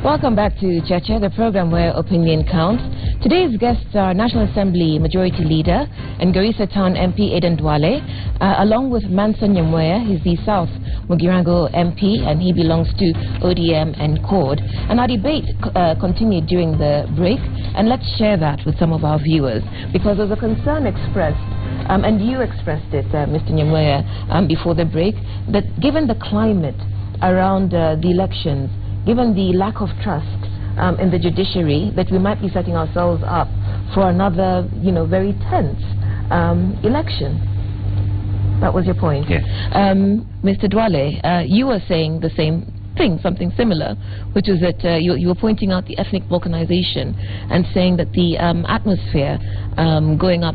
Welcome back to Cheche, the program where opinion counts. Today's guests are National Assembly Majority Leader and Garissa Town MP Aden Duale, along with Manson Nyamweya. He's the South Mugirango MP and he belongs to ODM and CORD. And our debate continued during the break, and let's share that with some of our viewers, because there's a concern expressed, and you expressed it, Mr. Nyamweya, before the break, that given the climate around the elections, given the lack of trust in the judiciary, that we might be setting ourselves up for another, very tense election. That was your point. Yes. Mr. Duale, you were saying the same thing, something similar, which is that you were pointing out the ethnic balkanization and saying that the atmosphere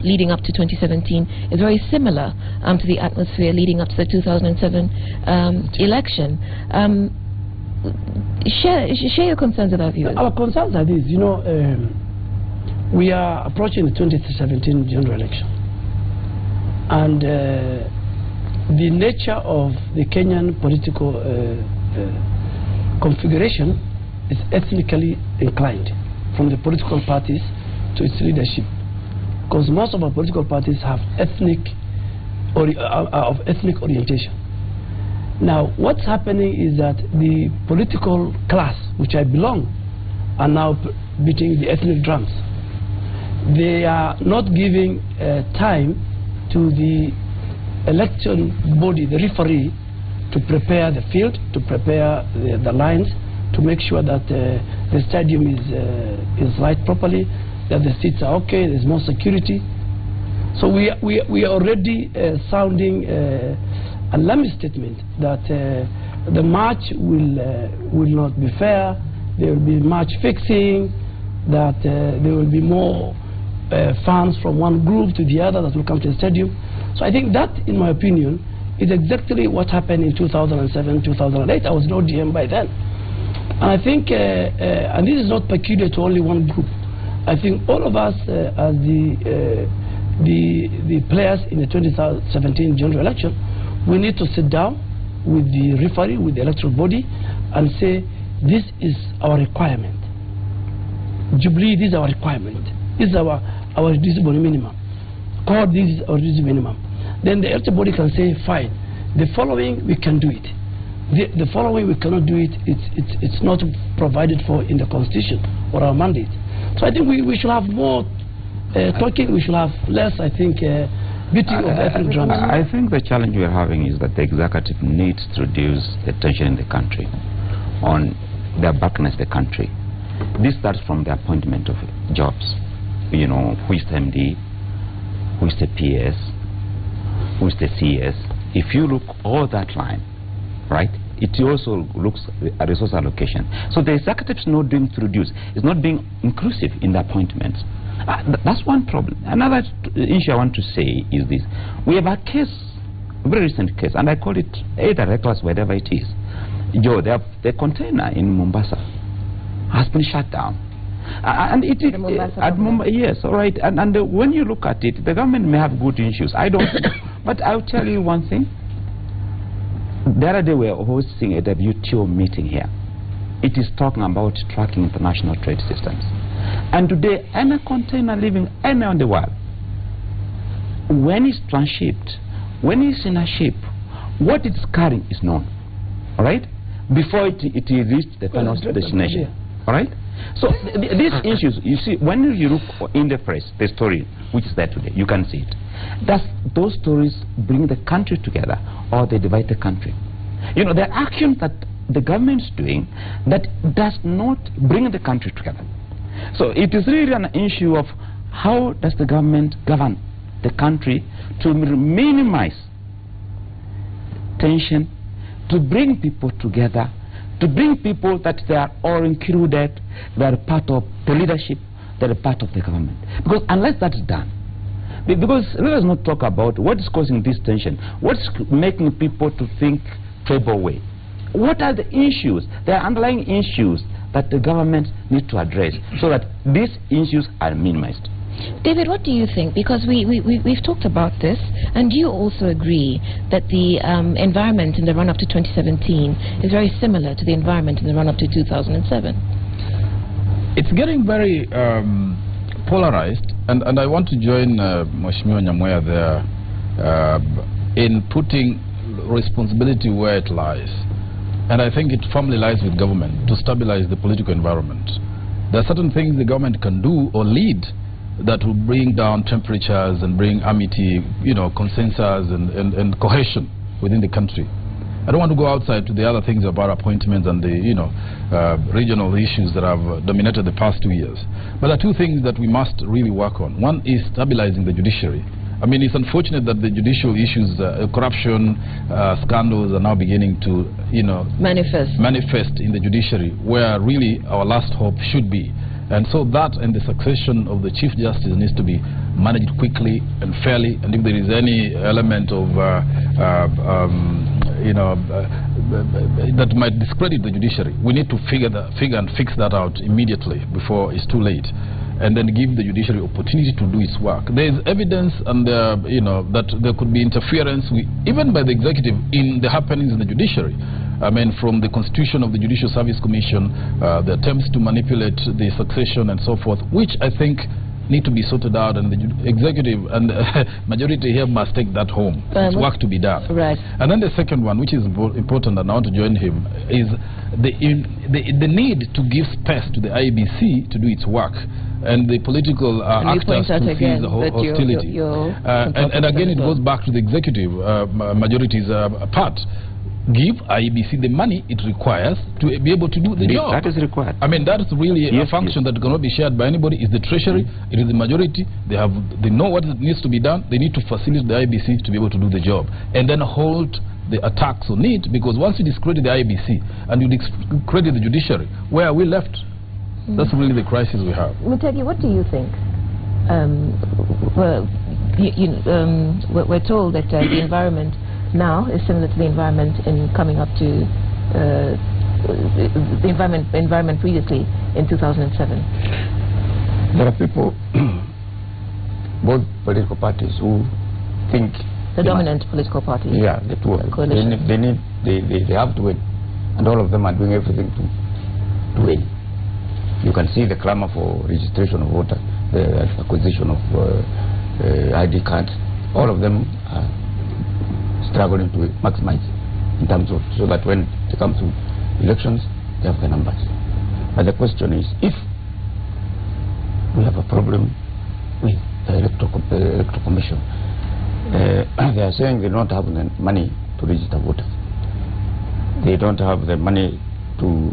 leading up to 2017 is very similar to the atmosphere leading up to the 2007 election. Share your concerns with our viewers. Our concerns are these. We are approaching the 2017 general election, and the nature of the Kenyan political configuration is ethnically inclined, from the political parties to its leadership, because most of our political parties have ethnic orientation. Now, what's happening is that the political class, which I belong, are now beating the ethnic drums. They are not giving time to the election body, the referee, to prepare the field, to prepare the lines, to make sure that the stadium is light properly, that the seats are okay, there's more security. So we are already sounding alarming statement that the match will not be fair, there will be match fixing, that there will be more fans from one group to the other that will come to the stadium. So I think that, in my opinion, is exactly what happened in 2007, 2008. I was in ODM by then. And I think, and this is not peculiar to only one group, I think all of us as the players in the 2017 general election, we need to sit down with the referee, with the electoral body, and say, this is our requirement. Jubilee, this is our requirement. This is our reducible minimum. CORD, this is our reducible minimum. Then the electoral body can say, fine, the following we can do it. The following we cannot do it, it's not provided for in the constitution or our mandate. So I think we should have more talking, we should have less, I think, beating of ethnic drums. I think the challenge we're having is that the executive needs to reduce the tension in the country on the backness of the country. This starts from the appointment of jobs. Who is the MD, who is the PS, who is the CS. If you look all that line, right, it also looks at resource allocation. So the executive is not doing to reduce, it's not being inclusive in the appointments. That's one problem. Another issue I want to say is this. We have a case, a very recent case, and I call it either reckless, whatever it is. Joe, the container in Mombasa has been shut down. And it is yes, all right. And when you look at it, the government may have good issues. I don't know. But I'll tell you one thing. The other day we were hosting a WTO meeting here. It is talking about tracking international trade systems. And today, any container living anywhere in the world, when it's transshipped, when it's in a ship, what it's carrying is known, all right? Before it reached the final destination, all right? So these issues, you see, when you look in the press, the story which is there today, you can see it. Those stories bring the country together, or they divide the country. There are actions that the government is doing that does not bring the country together. So it is really an issue of how does the government govern the country to minimize tension, to bring people together, to bring people that they are all included, they are part of the leadership, they are part of the government. Because unless that's done, because let us not talk about what is causing this tension, what's making people to think tribal way. What are the issues, the underlying issues that the government needs to address so that these issues are minimized? David, what do you think? Because we've talked about this, and you also agree that the environment in the run-up to 2017 is very similar to the environment in the run-up to 2007. It's getting very polarized, and I want to join Mheshimiwa Nyamweya there in putting responsibility where it lies. And I think it firmly lies with government to stabilize the political environment. There are certain things the government can do or lead that will bring down temperatures and bring amity, consensus and cohesion within the country. I don't want to go outside to the other things about appointments and the, regional issues that have dominated the past 2 years. But there are two things that we must really work on. One is stabilizing the judiciary. I mean, it's unfortunate that the judicial issues, corruption, scandals are now beginning to, manifest in the judiciary, where really our last hope should be. And so that and the succession of the Chief Justice needs to be managed quickly and fairly. And if there is any element of, that might discredit the judiciary, we need to figure and fix that out immediately before it's too late, and then give the judiciary opportunity to do its work. There is evidence, and that there could be interference, even by the executive, in the happenings in the judiciary. I mean, from the constitution of the Judicial Service Commission, the attempts to manipulate the succession and so forth, which I think need to be sorted out, and the executive and majority here must take that home. It's work to be done. Right. And then the second one, which is important, and I want to join him, is the need to give space to the IEBC to do its work, and the political actors to cease the hostility. And again, it goes back to the executive majority's part. Give IEBC the money it requires to be able to do the job. That is required. I mean, that is really a function that cannot be shared by anybody. It's the treasury, it is the majority. They know what needs to be done. They need to facilitate the IEBC to be able to do the job, and then hold the attacks on it, because once you discredit the IEBC and you discredit the judiciary, where are we left? That's really the crisis we have. Mutegi, what do you think? We're told that the environment now is similar to the environment in coming up to the environment previously in 2007. There are people, both political parties, who think the dominant political parties. Yeah, the two of them. They have to win, and all of them are doing everything to win. You can see the clamor for registration of voters, the acquisition of ID cards. All of them are struggling to maximize in terms of, so that when it comes to elections, they have the numbers. But the question is, if we have a problem with the electoral commission, they are saying they don't have the money to register voters. They don't have the money to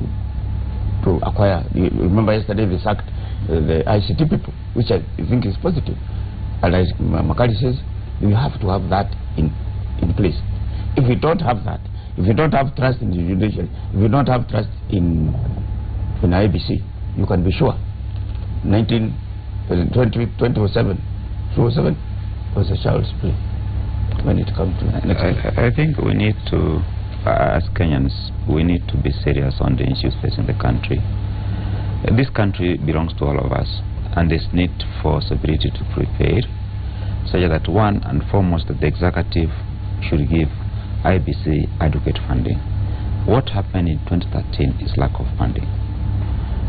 acquire. You remember yesterday they sacked the ICT people, which I think is positive. And as Makari says, you have to have that in place. If we don't have that, if you don't have trust in the judiciary, if you don't have trust in IBC, you can be sure 2007 was a child's play when it comes to next I think we need to, as Kenyans, we need to be serious on the issues facing the country. This country belongs to all of us, and there's need for stability to prepare, such that one and foremost that the executive should give IBC adequate funding. What happened in 2013 is lack of funding,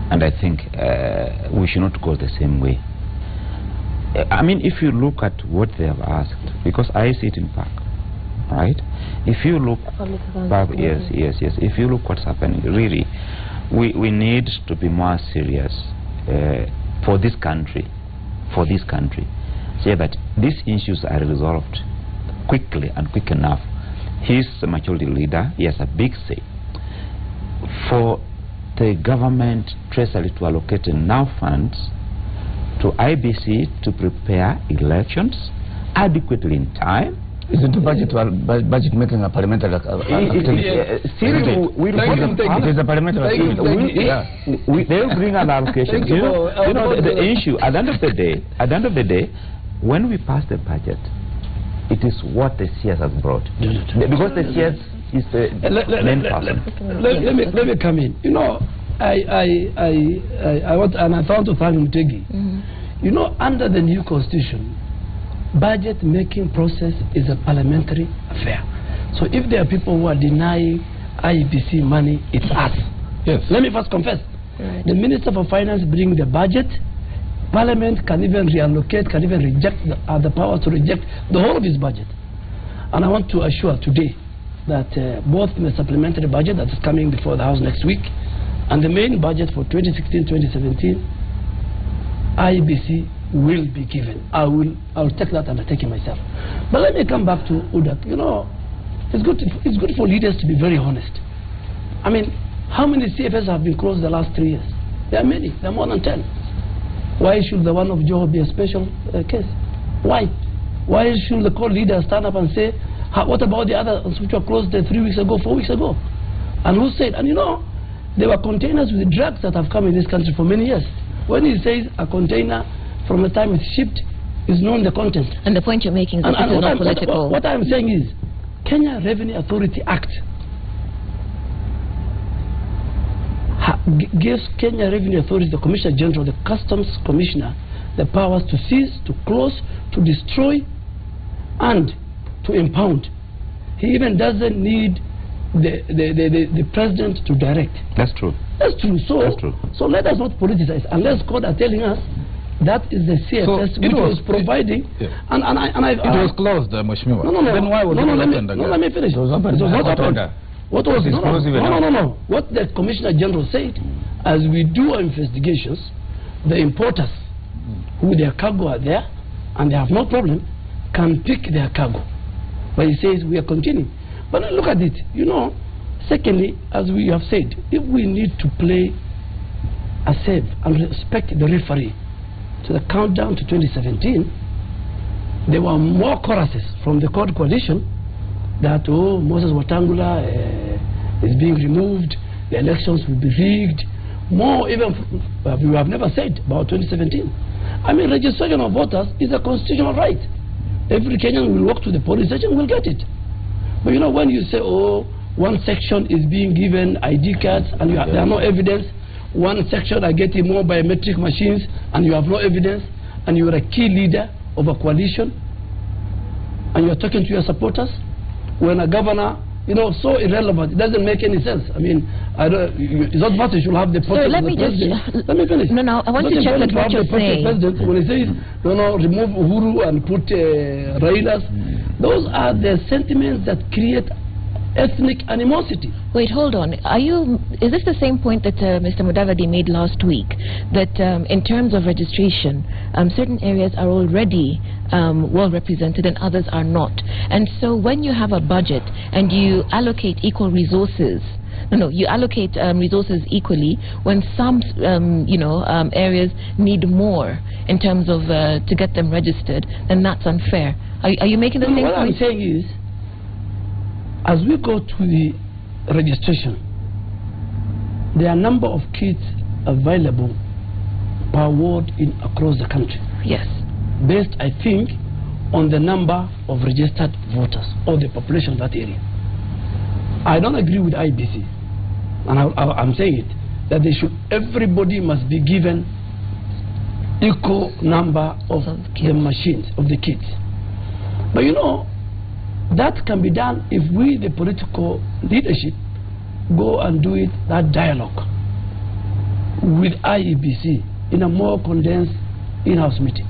and I think we should not go the same way. I mean, if you look at what they have asked, because I see it in back, right? If you look back, yes. If you look what's happening, really, we need to be more serious for this country, so that these issues are resolved quickly and quick enough. He's a majority leader. He has a big say. For the government treasury to allocate enough funds to IBC to prepare elections adequately in time. Isn't the budget making a parliamentary activity? It is a parliamentary activity. They will bring an allocation. The issue at the end of the day, when we pass the budget, it is what the CS has brought. Because the CS is the main person. Let me come in. I want to thank Mutegi. You know, under the new constitution, budget making process is a parliamentary affair. So if there are people who are denying IEBC money, it's us. Yes. Let me first confess. Right. The Minister for Finance brings the budget. Parliament can even reallocate, can even reject, the power to reject the whole of his budget. And I want to assure today that both in the supplementary budget that is coming before the House next week and the main budget for 2016-2017, IEBC will be given. I will take that undertaking myself. But let me come back to Udak. You know, it's good for leaders to be very honest. I mean, how many CFS have been closed the last 3 years? There are many. There are more than 10. Why should the one of Joho be a special case? Why? Why should the core leader stand up and say, what about the others which were closed 3 weeks ago, 4 weeks ago? And who said? And you know, there were containers with drugs that have come in this country for many years. When he says a container, from the time it's shipped, is known the content. And the point you're making is that this is not political. What I'm saying is, Kenya Revenue Authority Act gives Kenya Revenue Authority, the Commissioner General, the Customs Commissioner, the powers to seize, to close, to destroy, and to impound. He even doesn't need the president to direct. That's true. That's true. So, that's true. So let us not politicize, unless court are telling us that is the CFS which was providing. It was closed, Mheshimiwa. No. Then why was it opened again? No, let me finish. It was opened. What was no. What the Commissioner General said, as we do our investigations, the importers who their cargo are there and they have no problem can pick their cargo. But he says we are continuing. But look at it. You know, secondly, as we have said, if we need to play a safe and respect the referee to the countdown to 2017, there were more choruses from the court coalition that, oh, Moses Wetangula is being removed, the elections will be rigged. More even, we have never said about 2017. I mean, registration of voters is a constitutional right. Every Kenyan will walk to the police station, will get it. But you know, when you say, oh, one section is being given ID cards and there are no evidence, one section are getting more biometric machines and you have no evidence, and you are a key leader of a coalition, and you are talking to your supporters, when a governor, you know, so irrelevant, it doesn't make any sense. I mean, it's not that you should have the So let me finish. No, I want to check that what you're saying. When he says, remove Uhuru and put Railas, those are the sentiments that create ethnic animosity. Wait, hold on. Is this the same point that Mr. Mudavadi made last week? That in terms of registration, certain areas are already well represented and others are not. And so when you have a budget and you allocate equal resources, you allocate resources equally when some areas need more in terms of to get them registered, then that's unfair. Are you making the same point? What I'm saying is, as we go to the registration, there are a number of kits available per ward across the country. Yes. Based, I think, on the number of registered voters or the population of that area. I don't agree with IBC, and I'm saying it, that everybody must be given equal number of the machines, of the kits. But you know, that can be done if we, the political leadership, go and do it, that dialogue with IEBC in a more condensed in-house meeting.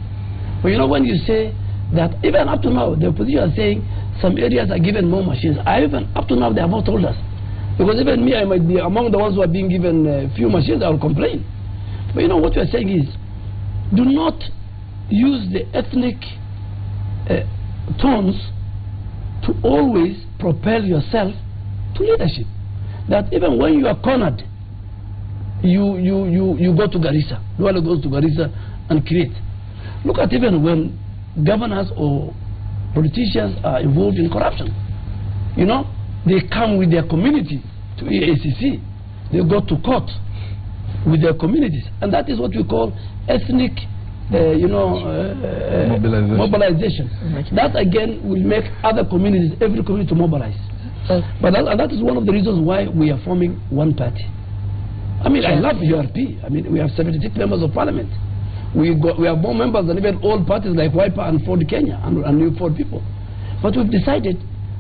But you know, when you say that, even up to now, the opposition are saying some areas are given more machines. Up to now, they have not told us. Because even me, I might be among the ones who are being given a few machines, I will complain. But you know, what we are saying is, do not use the ethnic tones to always propel yourself to leadership. That even when you are cornered, you go to Garissa. Duale goes to Garissa and create. Look at even when governors or politicians are involved in corruption. You know, they come with their community to EACC. They go to court with their communities. And that is what we call ethnic mobilization. That again will make other communities, every community to mobilize. But that is one of the reasons why we are forming one party. I mean, I love URP. I mean, we have 76 members of parliament. We have more members than even old parties like Wiper and Ford Kenya and New Ford people. But we've decided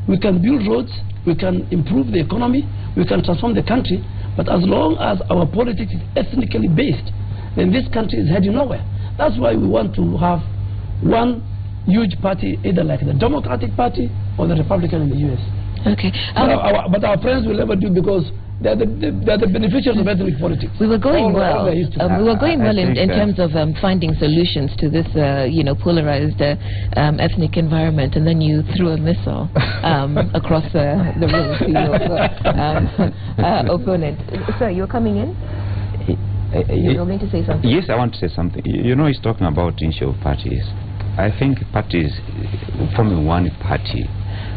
we can build roads, we can improve the economy, we can transform the country, but as long as our politics is ethnically based, then this country is heading nowhere. That's why we want to have one huge party, either like the Democratic Party or the Republican in the U.S. Okay. But our friends will never do, because they're the beneficiaries of ethnic politics. We were going well. We were going well in terms of finding solutions to this, polarized ethnic environment, and then you threw a missile across the room to your opponent. Sir, you're coming in? You're going to say something? Yes, I want to say something. He's talking about the issue of parties. I think parties, forming one party,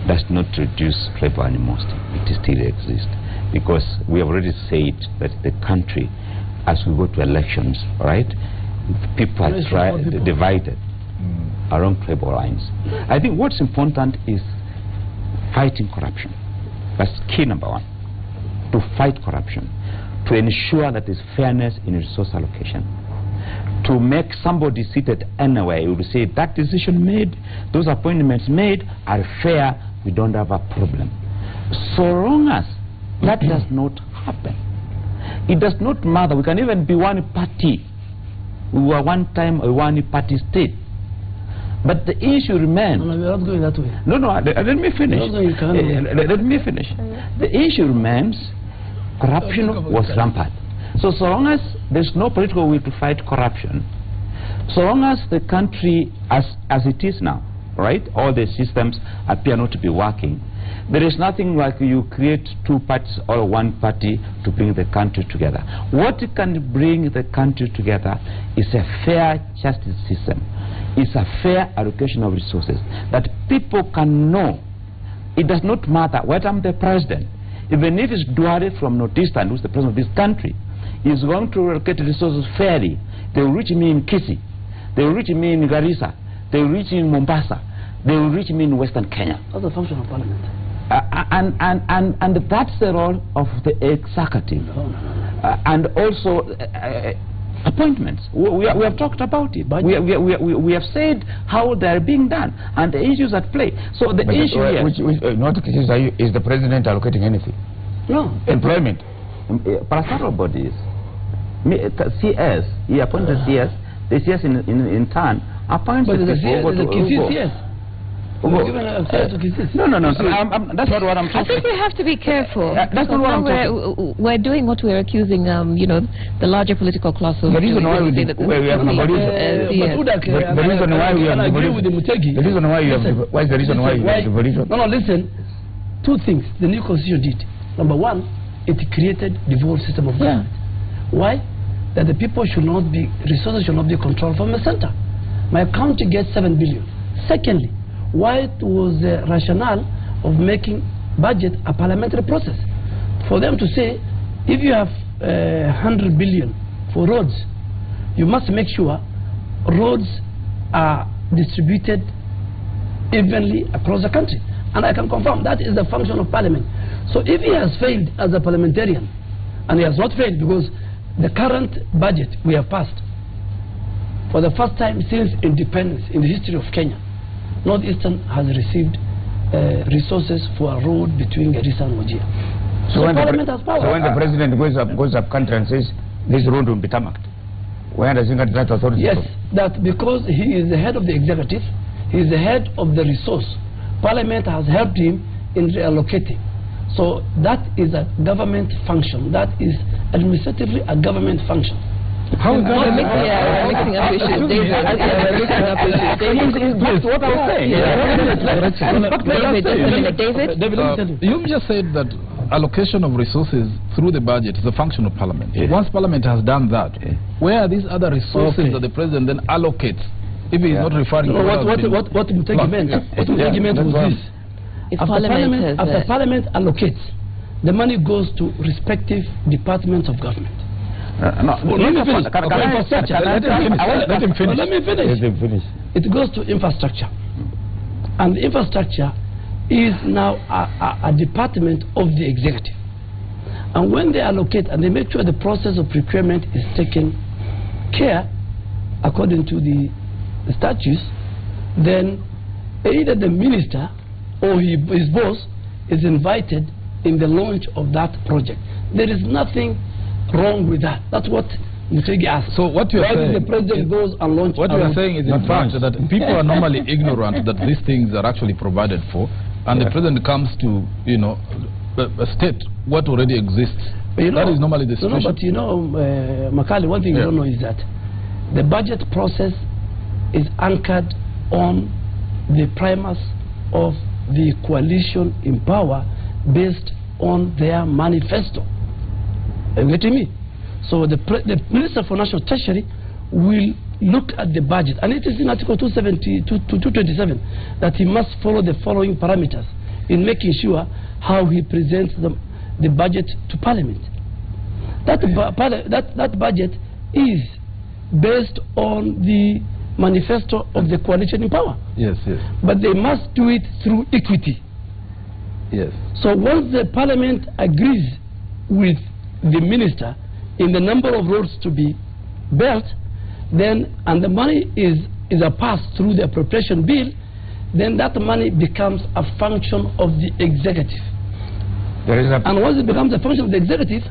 does not reduce tribal animosity. It still exists. Because we have already said that the country, as we go to elections, right, people are divided along tribal lines. I think what's important is fighting corruption. That's key number one. To fight corruption. To ensure that there's fairness in resource allocation. To make somebody seated anywhere, you will say that decision made, those appointments made are fair, we don't have a problem. So long as that does not happen, it does not matter. We can even be one party. We were one time a one-party state. But the issue remains. No, we're not going that way. No, let me finish. Let me finish. The issue remains, corruption was rampant. So long as there's no political will to fight corruption, so long as the country as it is now, right, all the systems appear not to be working, there is nothing like you create two parties or one party to bring the country together. What can bring the country together is a fair justice system. It's a fair allocation of resources that people can know. It does not matter whether I'm the president. Even if it's Duale from Northeastern, who's the president of this country, is going to allocate resources fairly. They will reach me in Kisii. They will reach me in Garissa. They will reach me in Mombasa. They will reach me in Western Kenya. That's the function of parliament. And that's the role of the executive. And also appointments. We have talked about it. We have said how they are being done and the issues at play. So the issue here... Is the president allocating anything? No. Employment? Pastoral bodies. CS, he appointed CS. The CS in turn appoints the CS. No, that's not what I'm talking about. I think we have to be careful. That's not what I'm talking. We're doing what we're accusing, the larger political class of. The reason why we have the reason why we have the reason why you have why is the reason why you have devolution? No, listen. Two things the new constitution did. Number one, it created the devolved system of government. Why? That the people should not be, resources should not be controlled from the center. My county gets 7 billion. Secondly, why it was the rationale of making budget a parliamentary process? For them to say, if you have 100 billion for roads, you must make sure roads are distributed evenly across the country. And I can confirm that is the function of parliament. So if he has failed as a parliamentarian, and he has not failed because the current budget we have passed, for the first time since independence in the history of Kenya, Northeastern has received resources for a road between Garissa and Wajir. So when Parliament has power. So when the president goes up country and says this road will be tarmacked, where does he get that authority? Yes, that because he is the head of the executive, he is the head of the resource. Parliament has helped him in reallocating. So that is a government function. That is administratively a government function. How is that? Mixing up issues. That's what I was saying. David, you just said that allocation of resources through the budget is a function of parliament. Once parliament has done that, where are these other resources that the president then allocates? If he is not referring to what Mutegi meant. What Mutegi meant was this. After Parliament allocates, the money goes to respective departments of government. Let me finish. It goes to infrastructure. And the infrastructure is now a department of the executive. And when they allocate and they make sure the process of procurement is taken care, according to the statutes, then either the minister or his boss is invited in the launch of that project. There is nothing wrong with that. That's what Mutegi asked. So what you're saying, the president goes and launches. What you are saying is in fact that people are normally ignorant that these things are actually provided for, and the president comes to, you know, state what already exists. You know, that is normally the situation. No, but you know, Makali, one thing you don't know is that the budget process is anchored on the premise of the coalition in power based on their manifesto. Are you getting me? So the Minister for National Treasury will look at the budget, and it is in Article 270 to 227 that he must follow the following parameters in making sure how he presents the budget to Parliament. That budget is based on the manifesto of the coalition in power. Yes, yes. But they must do it through equity. Yes. So once the Parliament agrees with the minister in the number of roads to be built, then, and the money is a pass through the appropriation bill, then that money becomes a function of the executive. And once it becomes a function of the executive,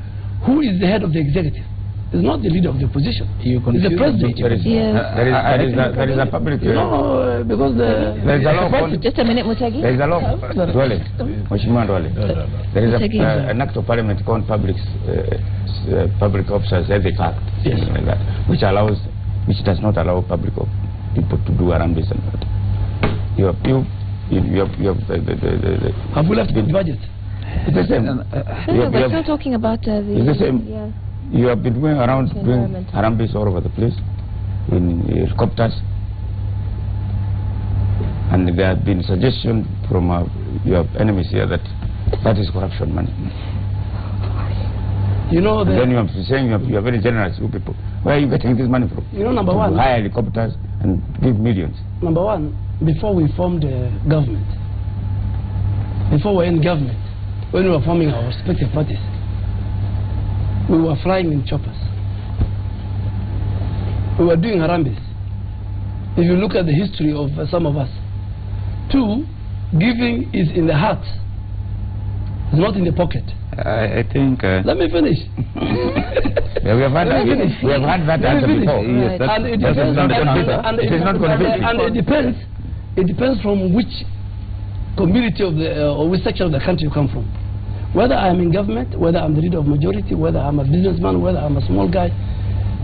who is the head of the executive? It's not the leader of the opposition. It's the president. There is a public... No, because there is a law... Just a minute, Mutegi. There is a law... Duale. There is an act of parliament called Public Officers Ethics Act, like that, which does not allow public people to do around this and that. Have we left the budget? It's the same. We're still talking about the... It's the same. Yeah. You have been going around doing harambes all over the place in helicopters, and there have been suggestions from your enemies here that is corruption money. You know, then you have to say you are very generous, you people. Where are you getting this money from? You know, number one, hire helicopters and give millions. Number one, before we formed the government, before we were in government, when we were forming our respective parties, we were flying in choppers. We were doing harambes. If you look at the history of some of us. 2, giving is in the heart, it's not in the pocket. I think... Let me finish. We have had that answer before. Yes, and it depends. It depends from which community of the or which section of the country you come from. Whether I'm in government, whether I'm the leader of majority, whether I'm a businessman, whether I'm a small guy,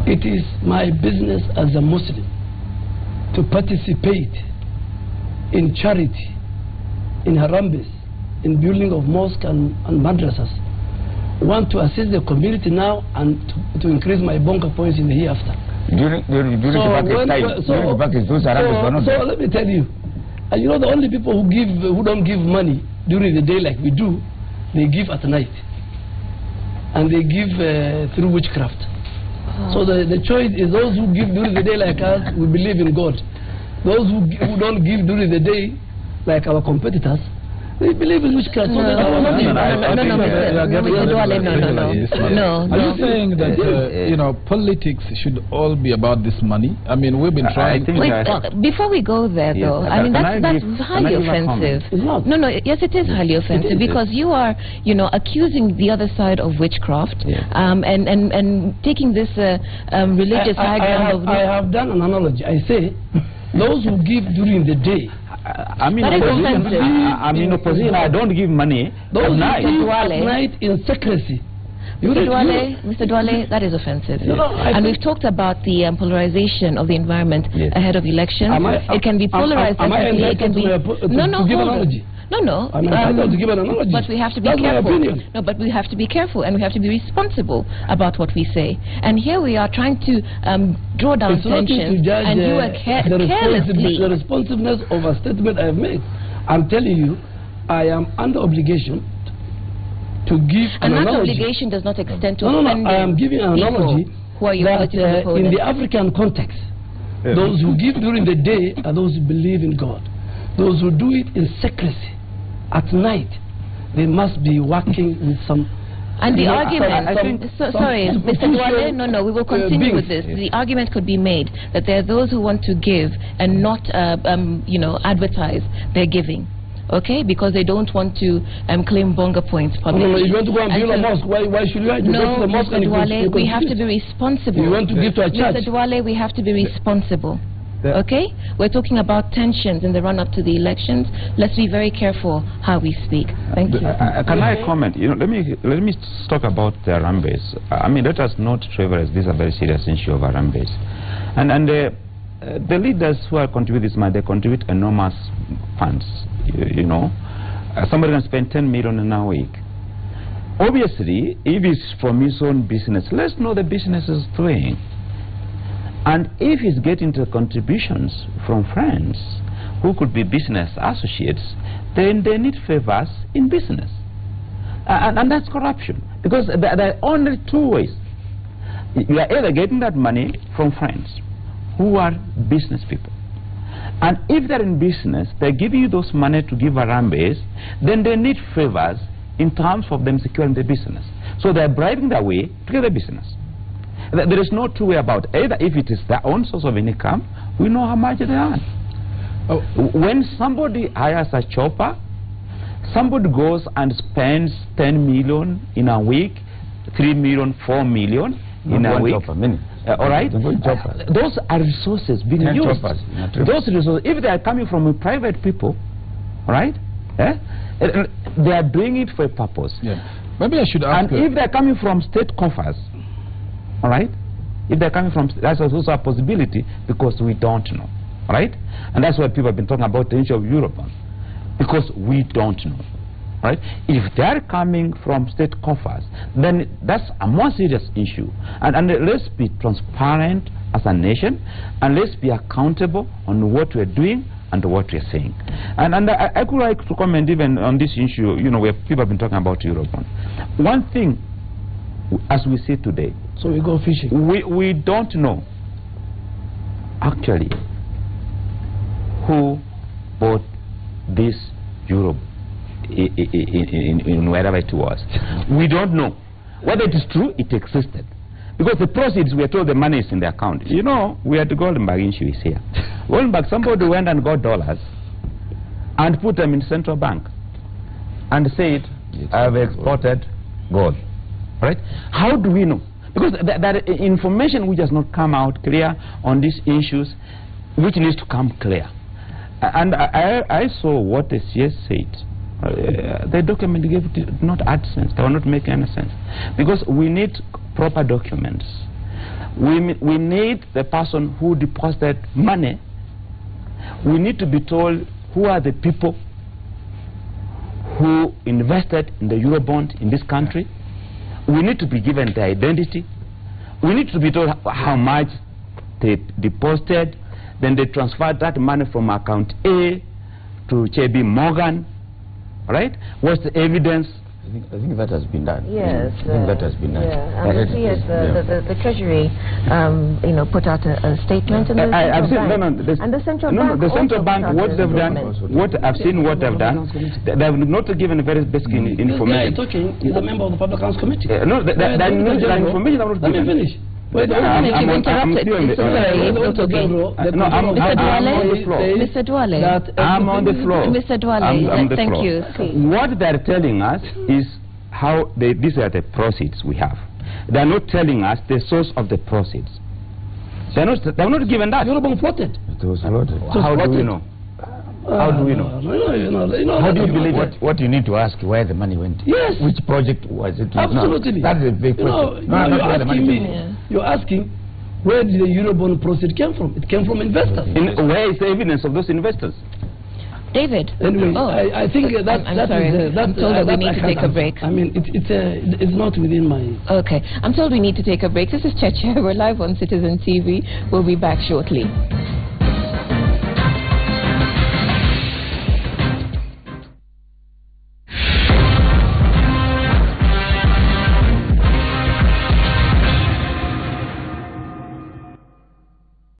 it is my business as a Muslim to participate in charity, in harambes, in building of mosques and madrasas. I want to assist the community now and to increase my bonker points in the hereafter. During the Pakistan, those harambes were not. So let me tell you, and you know the only people who don't give money during the day like we do, they give at night, and they give through witchcraft. So the choice is those who give during the day like us, we believe in God. Those who don't give during the day, like our competitors, they believe in witchcraft. No. Are you saying that you know, politics should all be about this money? I mean, we've been trying. Before we go there, though, I mean that's highly offensive. No, yes, it is highly offensive because you are, you know, accusing the other side of witchcraft, and taking this religious high ground. I have done an analogy. I say those who give during the day. I'm in opposition. I don't give money those at night. At night in secrecy. Mr. Duale, that is offensive. And we've talked about the polarization of the environment ahead of elections. It can be polarized. It can be No. I'm entitled to give an analogy. But we have to be careful. No, but we have to be careful, and we have to be responsible about what we say. And here we are trying to draw down tensions, and you are carelessly. The responsiveness of a statement I have made. I'm telling you, I am under obligation to give an analogy. And that obligation does not extend to offending I am giving an analogy who are your that in the African context, those who give during the day are those who believe in God. Those who do it in secrecy at night, they must be working with some And the argument, sorry, some Mr. Duale, no, we will continue with this. The argument could be made that there are those who want to give and not, advertise their giving. Okay, because they don't want to claim bonga points publicly. No, you want to go and build a mosque. Why should you? No, Mr. Duale, we have to be responsible. You want to give to a church? Mr. Duale, we have to be responsible. Okay, we're talking about tensions in the run-up to the elections. Let's be very careful how we speak. Thank you. Can I comment? Let me talk about the Harambes. I mean, let us not trivialize this is a very serious issue of Harambes, and the leaders who are contributing this money, they contribute enormous funds. Somebody can spend 10 million in a week. Obviously, if it's from his own business, let's know the business is doing. And if he's getting the contributions from friends who could be business associates, then they need favors in business. And that's corruption. Because there are only two ways. You are either getting that money from friends who are business people. And if they're in business, they're giving you those money to give Harambes, then they need favors in terms of them securing the business. So they're bribing their way to get the business. There is no two way about it. Either if it is their own source of income, we know how much they earn. When somebody hires a chopper, somebody goes and spends 10 million in a week, 3 million, 4 million in a week. All right? Those are resources being used. Those resources, if they are coming from private people, all right? They are doing it for a purpose. Yeah. Maybe I should ask. And if they are coming from state coffers, all right? If they're coming from, that's also a possibility because we don't know, all right? And that's why people have been talking about the issue of Europe, because we don't know, right? If they're coming from state coffers, then that's a more serious issue. And let's be transparent as a nation, and let's be accountable on what we're doing and what we're saying. And I could like to comment even on this issue, where people have been talking about Europe. One thing, as we see today, so we go fishing. We don't know actually who bought this Europe in wherever it was. We don't know whether it is true it existed, because the proceeds, we are told the money is in the account. We had the Goldenberg issue is here. Goldenberg, somebody went and got dollars and put them in central bank and said, I have exported gold. Right? How do we know? Because that information which has not come out clear on these issues, which needs to come clear. And I saw what the CS said. The document gave did not add sense. They were not making any sense. Because we need proper documents. We need the person who deposited money. We need to be told who are the people who invested in the Eurobond in this country. We need to be given the identity. We need to be told how much they deposited. Then they transferred that money from account A to JB Morgan. Right? What's the evidence? I think that has been done. Yes. I think that has been done. Yeah. And the Treasury, put out a statement. And the central bank. The central bank, what they've done, I've seen what they've done. They have not given very basic information. He's a member of the Public Accounts Committee. No, the information I'm not given. Let me finish. I'm on the floor. Mr. Duale. I'm on the floor. Mr. Duale, thank you. What they're telling us is how these are the proceeds we have. They're not telling us the source of the proceeds. They're not given that. Eurobond floated. It was floated. How do we know? How do we know? How do you believe it? What you need to ask where the money went. Yes. Which project was it? Absolutely. That's a big question. You're asking where did the Eurobond proceed came from? It came from investors. Where is the evidence of those investors? David. Anyway, I think I'm told that we need to take a break. I mean, it's not within my... Okay. I'm told we need to take a break. This is Cheche. We're live on Citizen TV. We'll be back shortly.